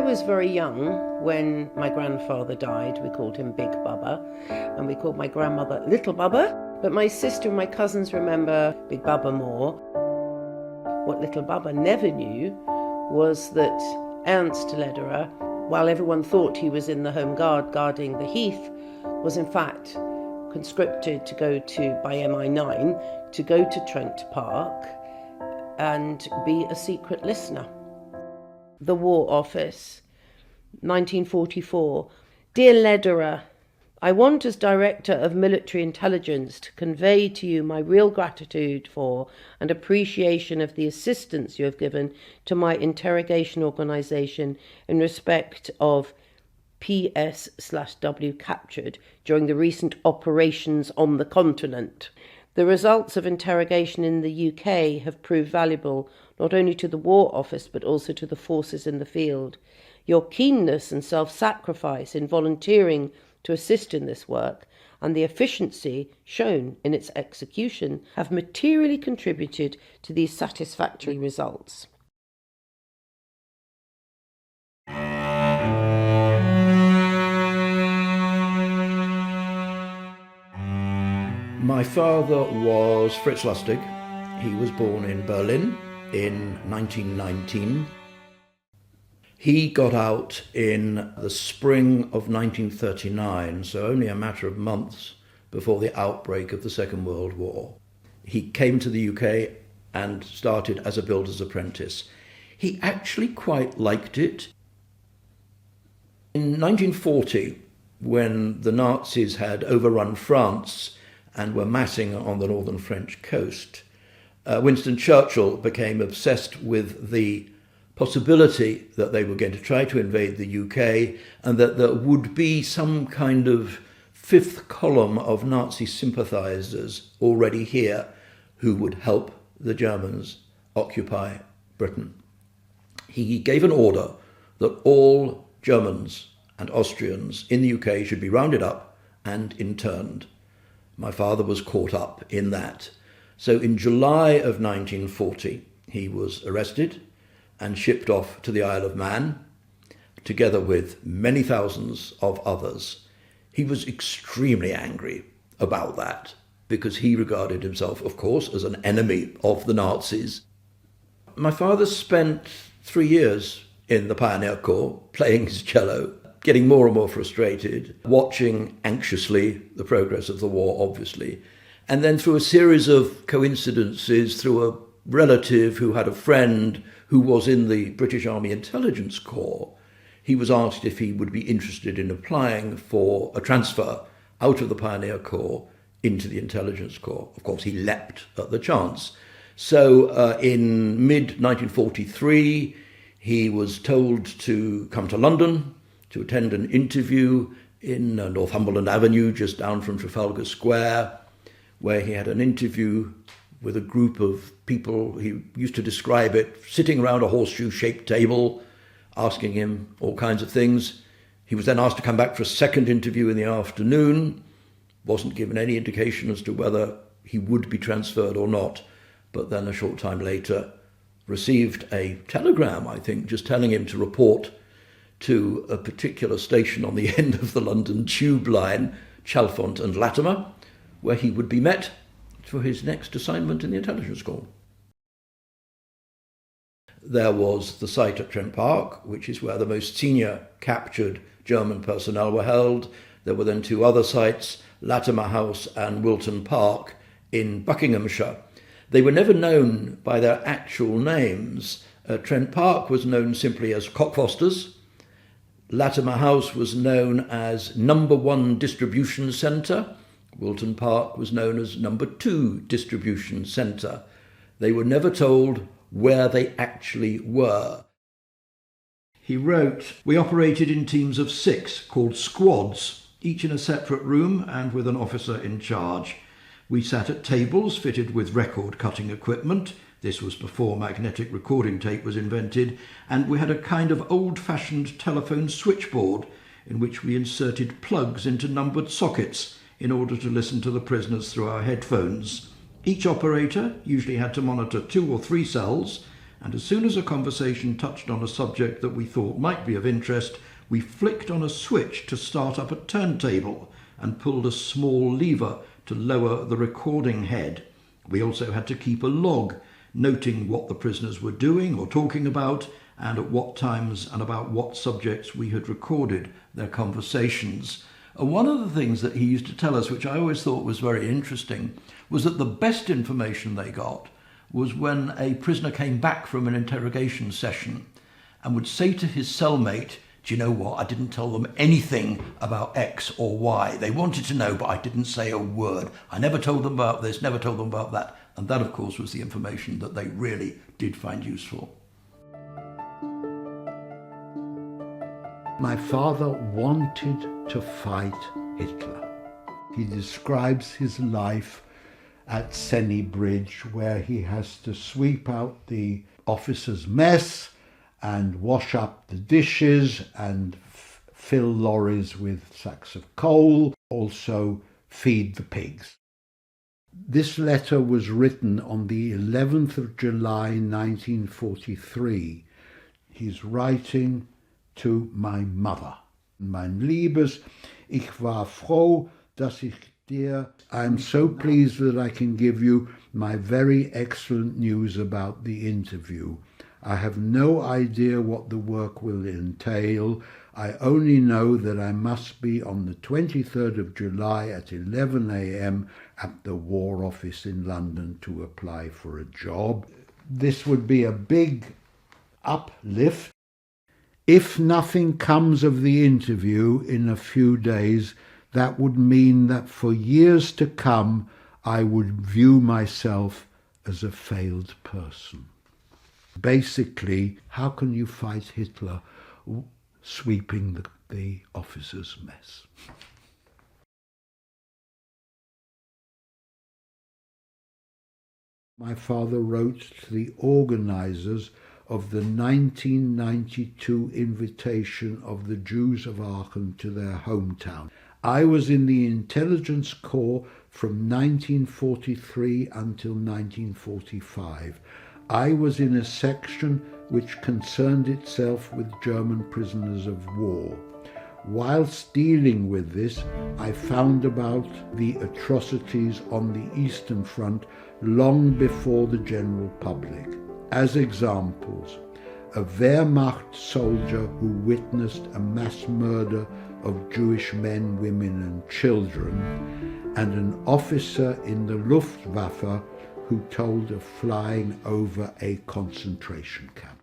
was very young when my grandfather died. We called him Big Bubba, and we called my grandmother Little Bubba. But my sister and my cousins remember Big Bubba more. What Little Bubba never knew was that Ernst Lederer, while everyone thought he was in the Home Guard guarding the Heath, was in fact conscripted to go by MI9 to go to Trent Park and be a secret listener. The War Office, 1944. Dear Lederer, I want as Director of Military Intelligence to convey to you my real gratitude for and appreciation of the assistance you have given to my interrogation organisation in respect of PS/W captured during the recent operations on the continent. The results of interrogation in the UK have proved valuable not only to the War Office but also to the forces in the field. Your keenness and self-sacrifice in volunteering to assist in this work and the efficiency shown in its execution have materially contributed to these satisfactory results. My father was Fritz Lustig. He was born in Berlin in 1919. He got out in the spring of 1939, so only a matter of months before the outbreak of the Second World War. He came to the UK and started as a builder's apprentice. He actually quite liked it. In 1940, when the Nazis had overrun France and were massing on the northern French coast, Winston Churchill became obsessed with the possibility that they were going to try to invade the UK and that there would be some kind of fifth column of Nazi sympathisers already here who would help the Germans occupy Britain. He gave an order that all Germans and Austrians in the UK should be rounded up and interned. My father was caught up in that. So in July of 1940, he was arrested and shipped off to the Isle of Man, together with many thousands of others. He was extremely angry about that, because he regarded himself, of course, as an enemy of the Nazis. My father spent 3 years in the Pioneer Corps, playing his cello, getting more and more frustrated, watching anxiously the progress of the war, obviously. And then through a series of coincidences, through a relative who had a friend who was in the British Army Intelligence Corps, he was asked if he would be interested in applying for a transfer out of the Pioneer Corps into the Intelligence Corps. Of course, he leapt at the chance. So in mid-1943, he was told to come to London to attend an interview in Northumberland Avenue, just down from Trafalgar Square, where he had an interview with a group of people. He used to describe it sitting around a horseshoe-shaped table, asking him all kinds of things. He was then asked to come back for a second interview in the afternoon, wasn't given any indication as to whether he would be transferred or not, but then a short time later received a telegram, I think, just telling him to report to a particular station on the end of the London Tube line, Chalfont and Latimer, where he would be met for his next assignment in the Intelligence Corps. There was the site at Trent Park, which is where the most senior captured German personnel were held. There were then two other sites, Latimer House and Wilton Park in Buckinghamshire. They were never known by their actual names. Trent Park was known simply as Cockfosters. Latimer House was known as Number 1 Distribution Centre. Wilton Park was known as Number 2 Distribution Centre. They were never told where they actually were. He wrote, "We operated in teams of 6 called squads, each in a separate room and with an officer in charge. We sat at tables fitted with record-cutting equipment. This was before magnetic recording tape was invented, and we had a kind of old-fashioned telephone switchboard in which we inserted plugs into numbered sockets in order to listen to the prisoners through our headphones. Each operator usually had to monitor 2 or 3 cells, and as soon as a conversation touched on a subject that we thought might be of interest, we flicked on a switch to start up a turntable and pulled a small lever to lower the recording head. We also had to keep a log, noting what the prisoners were doing or talking about, and at what times and about what subjects we had recorded their conversations. One of the things that he used to tell us, which I always thought was very interesting, was that the best information they got was when a prisoner came back from an interrogation session and would say to his cellmate, "Do you know what? I didn't tell them anything about X or Y. They wanted to know, but I didn't say a word. I never told them about this, never told them about that." And that, of course, was the information that they really did find useful. My father wanted to fight Hitler. He describes his life at Senny Bridge, where he has to sweep out the officers' mess and wash up the dishes and fill lorries with sacks of coal, also feed the pigs. This letter was written on the 11th of July 1943. He's writing to my mother. Mein Liebes, ich war froh, dass ich dir... I am so pleased that I can give you my very excellent news about the interview. I have no idea what the work will entail. I only know that I must be on the 23rd of July at 11 a.m. at the War Office in London to apply for a job. This would be a big uplift. If nothing comes of the interview in a few days, that would mean that for years to come, I would view myself as a failed person. Basically, how can you fight Hitler sweeping the officers' mess? My father wrote to the organisers of the 1992 invitation of the Jews of Aachen to their hometown. I was in the intelligence corps from 1943 until 1945. I was in a section which concerned itself with German prisoners of war. Whilst dealing with this, I found about the atrocities on the Eastern Front long before the general public. As examples, a Wehrmacht soldier who witnessed a mass murder of Jewish men, women and children, and an officer in the Luftwaffe who told of flying over a concentration camp.